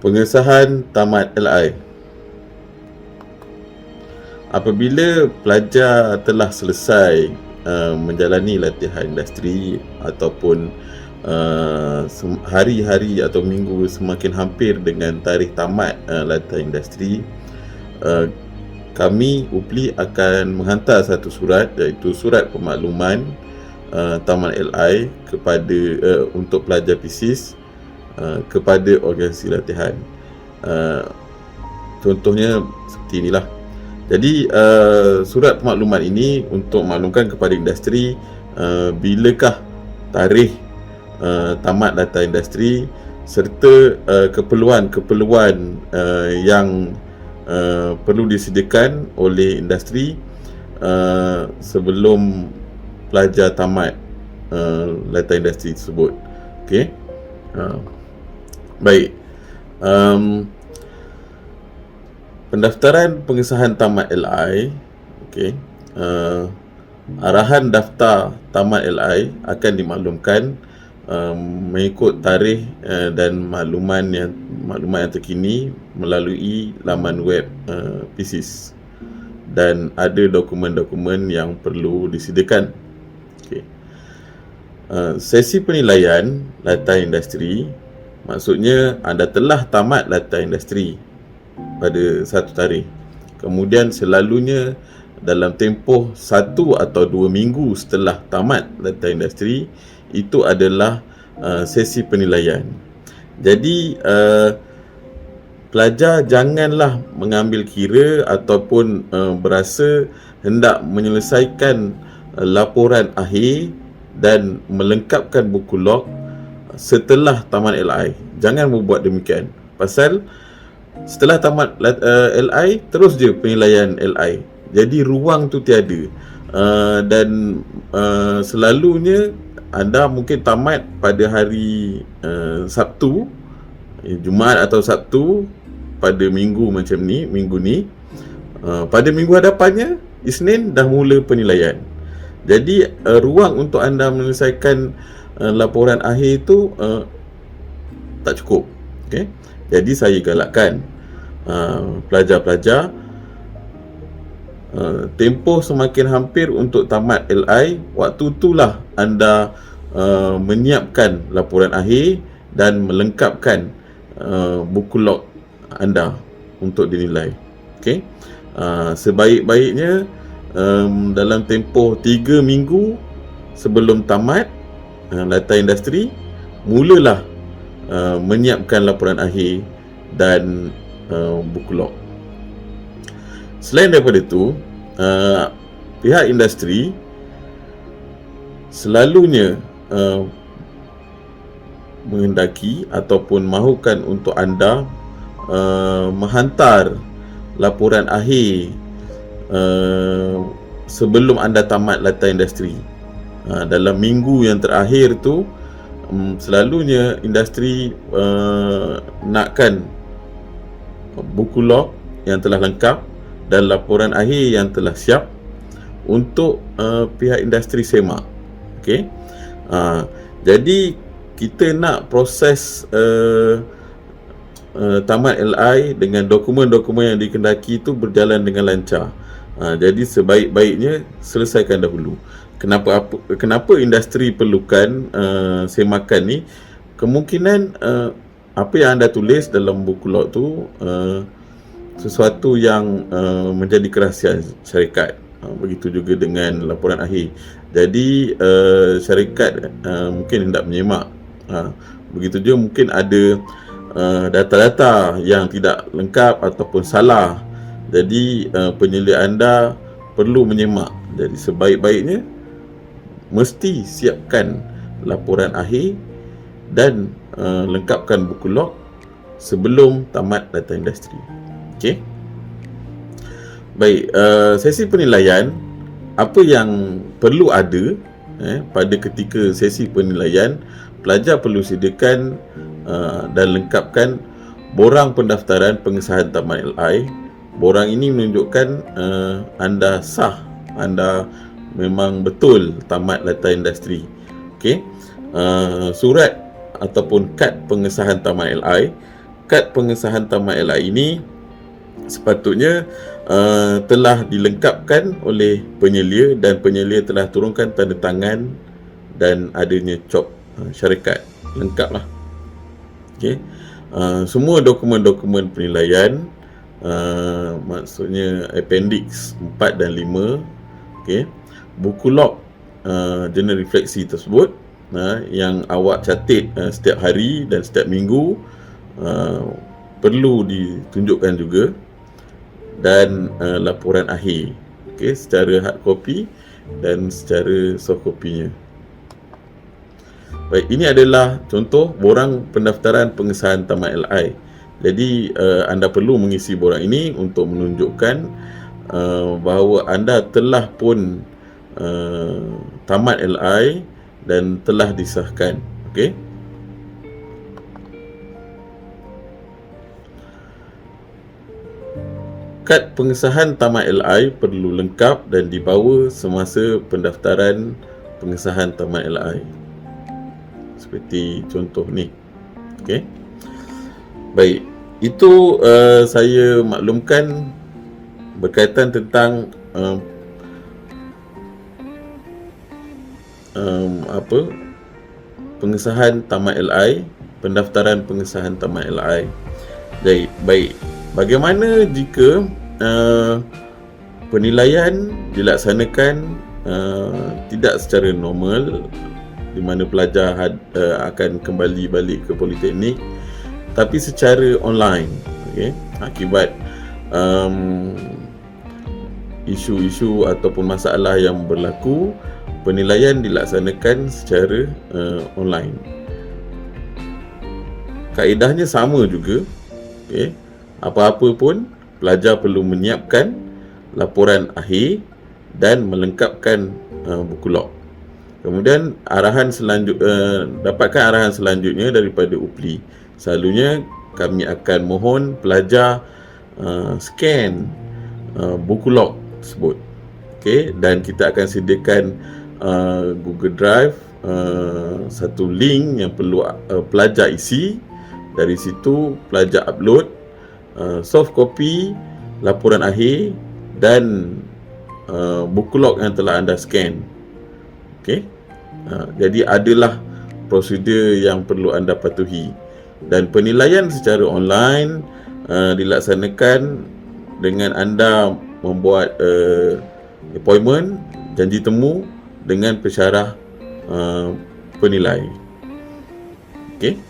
Pengesahan tamat LI. Apabila pelajar telah selesai menjalani latihan industri ataupun hari-hari atau minggu semakin hampir dengan tarikh tamat latihan industri, kami UPLI akan menghantar satu surat, iaitu surat pemakluman tamat LI kepada untuk pelajar PSIS kepada organisasi latihan. Contohnya seperti inilah. Jadi surat pemakluman ini untuk maklumkan kepada industri bilakah tarikh tamat latihan industri serta keperluan-keperluan yang perlu disediakan oleh industri sebelum pelajar tamat latihan industri tersebut. Okey. Baik. Pendaftaran pengesahan tamat LI. Okey. Arahan daftar tamat LI akan dimaklumkan mengikut tarikh dan maklumat yang terkini melalui laman web PSIS, dan ada dokumen-dokumen yang perlu disediakan. Okey. Sesi penilaian latihan industri, maksudnya anda telah tamat latihan industri pada satu tarikh. Kemudian selalunya dalam tempoh 1 atau 2 minggu setelah tamat latihan industri, itu adalah sesi penilaian. Jadi pelajar janganlah mengambil kira ataupun berasa hendak menyelesaikan laporan akhir dan melengkapkan buku log setelah tamat LI. Jangan membuat demikian. Pasal setelah tamat LI, terus je penilaian LI. Jadi ruang tu tiada. Dan selalunya anda mungkin tamat pada hari Sabtu, Jumaat atau Sabtu pada minggu macam ni, minggu ni. Pada minggu hadapannya, Isnin dah mula penilaian. Jadi ruang untuk anda menyelesaikan laporan akhir itu tak cukup. Okay? Jadi saya galakkan pelajar-pelajar, tempoh semakin hampir untuk tamat LI, waktu itulah anda menyiapkan laporan akhir dan melengkapkan buku log anda untuk dinilai. Okay? Sebaik-baiknya dalam tempoh 3 minggu sebelum tamat latihan industri, mulalah menyiapkan laporan akhir dan buku log. Selain daripada itu, pihak industri selalunya menghendaki ataupun mahukan untuk anda menghantar laporan akhir sebelum anda tamat latihan industri. Dalam minggu yang terakhir tu, selalunya industri nakkan buku log yang telah lengkap dan laporan akhir yang telah siap untuk pihak industri semak. Okey. Jadi kita nak proses tamat LI dengan dokumen-dokumen yang dikehendaki itu berjalan dengan lancar. Jadi sebaik-baiknya selesaikan dahulu. Kenapa industri perlukan semakan ni? Kemungkinan apa yang anda tulis dalam buku log tu sesuatu yang menjadi kerahsiaan syarikat. Begitu juga dengan laporan akhir. Jadi syarikat mungkin hendak menyemak. Begitu juga mungkin ada data-data yang tidak lengkap ataupun salah. Jadi penyelidik anda perlu menyemak. Jadi sebaik-baiknya mesti siapkan laporan akhir dan lengkapkan buku log sebelum tamat latihan industri. Okey. Baik, sesi penilaian, apa yang perlu ada pada ketika sesi penilaian, pelajar perlu sediakan dan lengkapkan borang pendaftaran pengesahan tamat LI. Borang ini menunjukkan anda sah, anda memang betul tamat latihan industri. Okey. Surat ataupun kad pengesahan tamat LI kad pengesahan tamat LI ini sepatutnya telah dilengkapkan oleh penyelia dan penyelia telah turunkan tanda tangan dan adanya cop syarikat. Lengkaplah. Okey. Semua dokumen-dokumen penilaian, maksudnya appendix 4 dan 5, okey. Buku log jurnal refleksi tersebut yang awak catat setiap hari dan setiap minggu perlu ditunjukkan juga, dan laporan akhir, okey, secara hard copy dan secara soft copy-nya. Baik, ini adalah contoh borang pendaftaran pengesahan tamat LI. Jadi anda perlu mengisi borang ini untuk menunjukkan bahawa anda telah pun tamat LI dan telah disahkan. Okey. Kad pengesahan tamat LI perlu lengkap dan dibawa semasa pendaftaran pengesahan tamat LI. Seperti contoh ni. Okey. Baik, itu saya maklumkan berkaitan tentang pengesahan tamat LI, pendaftaran pengesahan tamat LI. Baik. Bagaimana jika penilaian dilaksanakan tidak secara normal, di mana pelajar akan kembali balik ke politeknik, tapi secara online, okay? Akibat isu-isu ataupun masalah yang berlaku, penilaian dilaksanakan secara online. Kaedahnya sama juga, okay? Apa-apa pun pelajar perlu menyiapkan laporan akhir dan melengkapkan buku log. Kemudian dapatkan arahan selanjutnya daripada UPLI. Selalunya kami akan mohon pelajar scan buku log tersebut. Okey, dan kita akan sediakan Google Drive, satu link yang perlu pelajar isi. Dari situ pelajar upload soft copy laporan akhir dan buku log yang telah anda scan. Okey. Jadi adalah prosedur yang perlu anda patuhi, dan penilaian secara online dilaksanakan dengan anda membuat appointment, janji temu dengan pensyarah penilai. Okey.